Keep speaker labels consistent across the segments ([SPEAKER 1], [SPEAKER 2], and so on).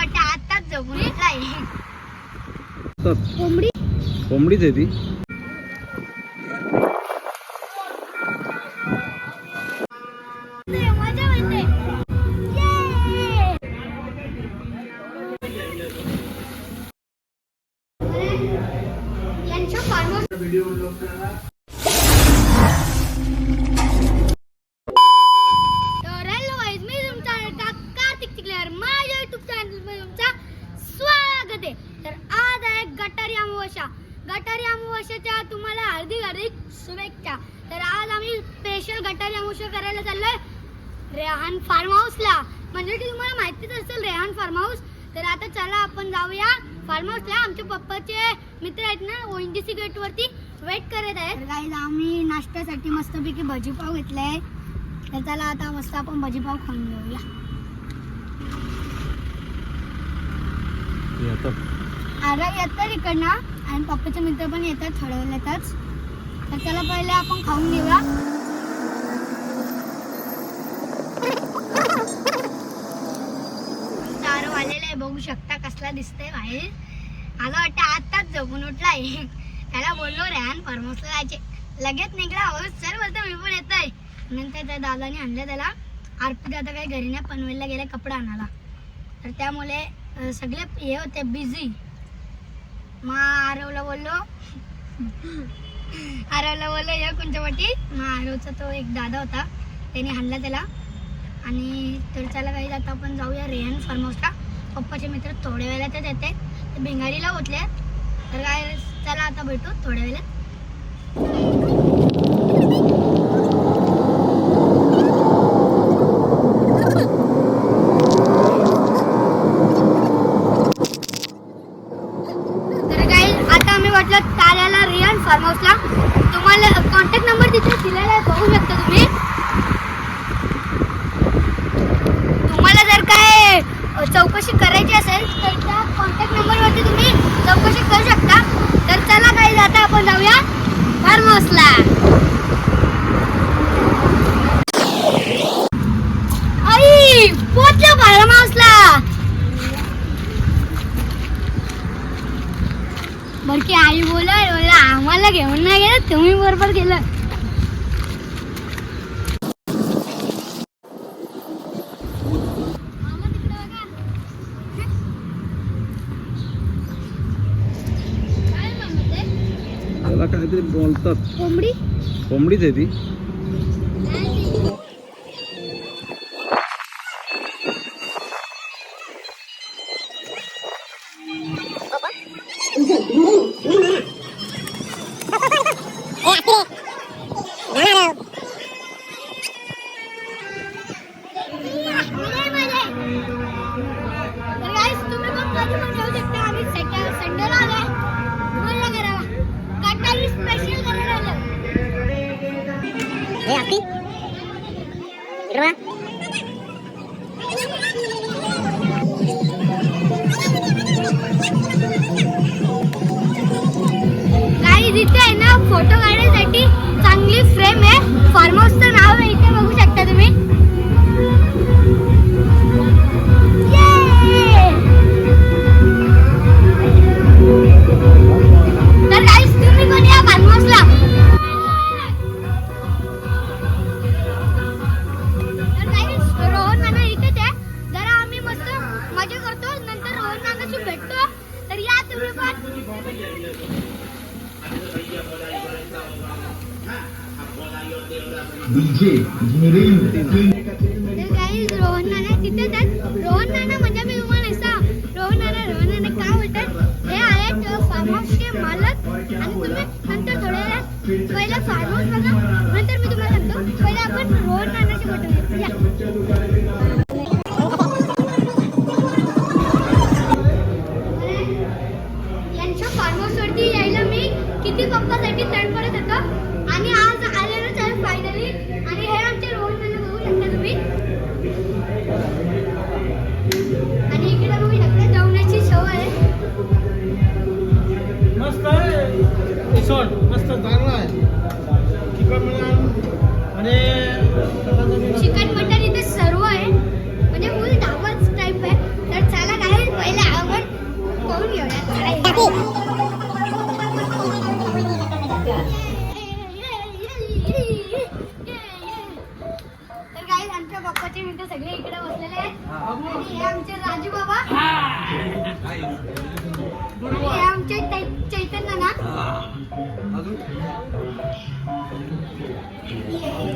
[SPEAKER 1] वाटतं आताच जगून येतलाय.
[SPEAKER 2] कोंबडीच आहे ती.
[SPEAKER 1] मजा म्हणते. यांच्या फार्म हाऊस स्वागत आहे. तर आज आहे गटारी अमावस्या. गटारी अमावस्याच्या तुम्हाला हार्दिक हार्दिक शुभेच्छा. तर आज आम्ही स्पेशल गटारी अमावस्या करायला चाललोय रेहान फार्म हाऊसला. म्हणजे की तुम्हाला माहितीच असेल रेहान फार्म हाऊस. तर आता चला आपण जाऊया फार्म हाऊसला. आमच्या पप्पाचे मित्र आहेत ना ओएनजीसी गेट वरती वेट करत आहेत. गाईज आम्ही नाश्त्यासाठी मस्तपैकी भजीपाव घेतलाय. तर चला आता मस्त आपण भजीपाव खाऊन घेऊया. अरे येतात इकडनं आणि पप्पाचे मित्र पण येतात थोड्या वेळातच. तर चला पहिले आपण खाऊन घेऊया. चार वाजलेला आहे बघू शकता कसला दिसतंय बाहेर. मला वाटतं आताच झोपून उठलाय. त्याला बोललो रेहान फार्म हाऊसला जायचे. लगेच निघला हो सर बोलतो मी पण येतोय. नंतर त्या दादाने आणलं त्याला. आरपी दादा काही घरी नाही पनवेलला गेला कपडा आणायला. तर त्यामुळे सगळे हे होते बिझी. मग आरवला बोललो या कोणत्या वाटी. मग आरवचा तो एक दादा होता त्याने हाणला त्याला. आणि तर त्याला काही आता आपण जाऊया रेहान फार्म हाऊसला. पप्पाचे मित्र थोड्या वेळातच येते. ते भिंगारीला होतले. तर काय चला आता भेटू थोड्या वेळात. कार्याला रेहान फार्म हाऊसला तुम्हाला कॉन्टॅक्ट नंबर तिथे दिलेला आहे बघू शकता तुम्ही. तुम्हाला जर काय चौकशी करायची असेल तर त्या कॉन्टॅक्ट नंबरवरती तुम्ही चौकशी करू शकता. तर चला काही आता आपण जाऊया फार्म हाऊसला. आई पोहोचलो फार्म हाऊसला. बरकी आई बोला आम्हाला घेऊन नाही गेलं तुम्ही बरोबर गेलं.
[SPEAKER 2] त्याला काहीतरी बोलतात. कोंबडीच आहे ती. इथे आहे ना फोटो काढण्यासाठी चांगली फ्रेम आहे. फार्म हाऊसचं नाव आहे इथे बघू शकता तुम्ही. तर गाईस तुम्ही पण या फार्म हाऊसला. तर गाईस रोहन नाना इथेच आहे. जरा आम्ही मस्त मजा करतो नंतर रोहन नानाशी भेटतो. तर या तुम्ही पण. रोहन नाना तिथेच आहेत. रोहन नाना म्हणजे मी तुम्हाला रोहन नाना काय बोलतात हे आहेत फार्म हाऊसचे मालक. आणि तुम्ही नंतर थोड्या वेळात पहिला फार्म हाऊस बघा नंतर मी तुम्हाला सांगतो. पहिले आपण रोहन नानाशी भेटूया. यांच्या फार्म हाऊस वरती यायला मी किती पप्पासाठी तडफडत होतो. आणि आज आलेलोच आहे फायनली. आणि हे आमचे रोहन नाना बघू शकता तुम्ही. आणि इकडे बघू शकता जेवणाची सवय आहे.
[SPEAKER 3] मस्त आहे रिसॉर्ट. मस्त चांगला आहे. चिकन मटन इथे सर्व आहे. म्हणजे फुल धाबाच टाईप आहे. तर चला काय
[SPEAKER 1] सगळे इकडे बसलेले आहेत आणि हे आमचे राजू बाबा आणि हे आमचे चैतन्य ना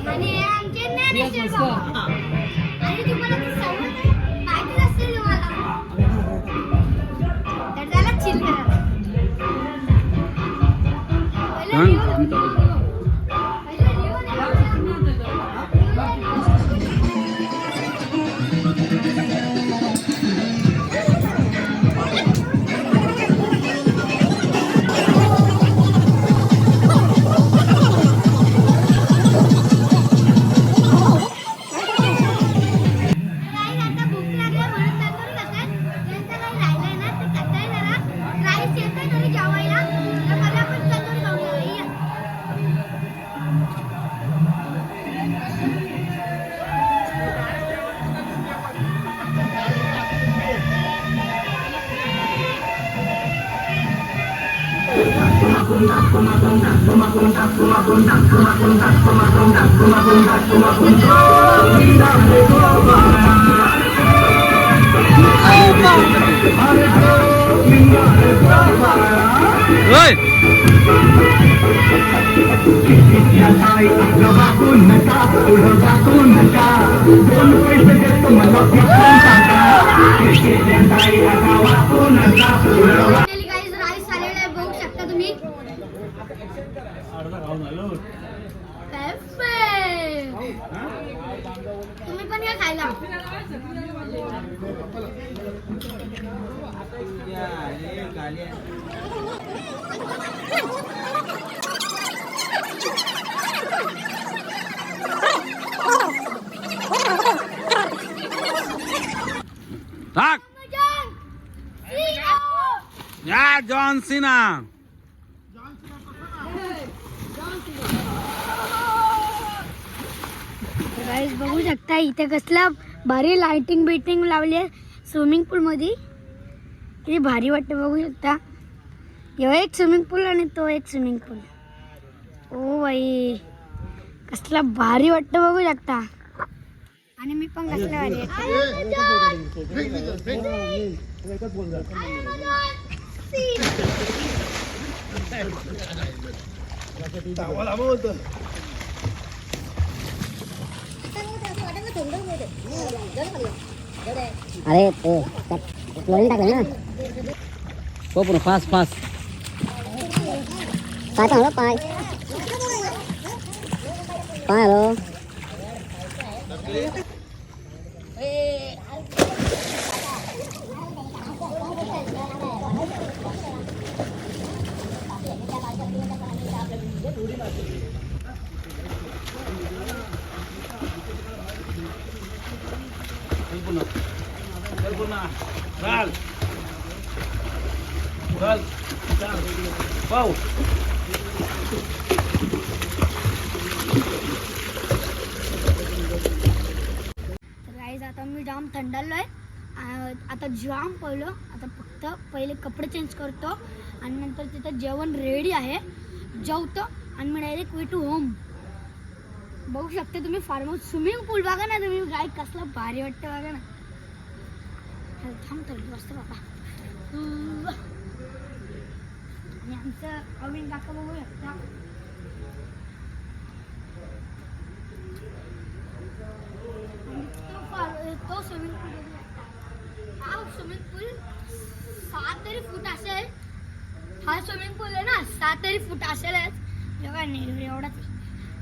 [SPEAKER 1] आणि हे आमचे ज्ञानेश्वर बाबा आणि तुम्हाला ते सर्व माहितीच असेल तुम्हाला तर त्याला चिल करा तुम्ही पण या खायला
[SPEAKER 4] Tak. Ya John Cena.
[SPEAKER 1] Guys बघू शकता इथे कसला भारी लाइटिंग बिटिंग लावली आहे स्विमिंग पूल मध्ये किती भारी वाटतं बघू शकता यो एक स्विमिंग पूल आणि तो एक स्विमिंग पूल ओ बाई कसला भारी वाटतं बघू शकता आणि मी पण कसला भारी
[SPEAKER 2] अरे तो वळून टाकलं ना
[SPEAKER 4] Kau pun fast fast.
[SPEAKER 2] पाय चांगला पाय पाय hello
[SPEAKER 4] Ral. Ral. Wow.
[SPEAKER 1] Guys आता मी जाम थंडालोय आता जाम पळलो आता फक्त पहिले कपडे चेंज करतो आणि नंतर तिथं जेवण रेडी आहे जेवतो आणि मी डायरेक्ट वे टू होम बघू शकता तुम्ही फार्म हाऊस स्विमिंग पूल बघा ना तुम्ही गाय कसला भारी वाटतं बघा ना थांब थोडी वाजता बाबा आणि आमचं अविन काका बघू शकता तो स्विमिंग पूल हा स्विमिंग पूल 7 तरी फूट असेल हा स्विमिंग पूल आहे ना 7 तरी फूट असेलच एवढा नाही एवढाच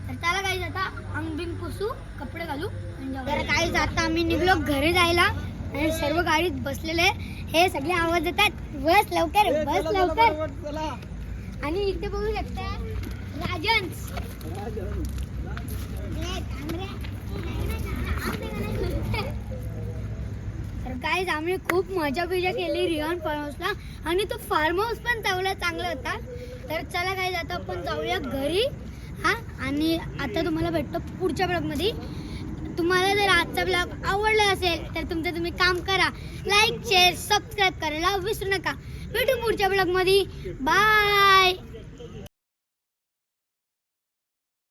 [SPEAKER 1] तर त्याला काही आता अंग बिंग पुसू कपडे घालू तर काही आता आम्ही निघलो घरी जायला आणि सर्व गाडीत बसलेले हे सगळे आवाज येतात बस लवकर आणि इथे बघू शकता राजन्स तर गाईज आम्ही खूप मजा केली रिहान फार्म हाऊसला आणि तो फार्म हाऊस पण तेवढा चांगला होता तर चला गाईज आता आपण जाऊया घरी हा आणि आता तुम्हाला भेटतो पुढच्या ब्लॉगमध्ये तुम्हाला जर आजचा ब्लॉग आवडला असेल तर तुमचं तुम्ही काम करा लाईक शेअर सबस्क्राईब करायला विसरू नका भेटू पुढच्या ब्लॉगमध्ये बाय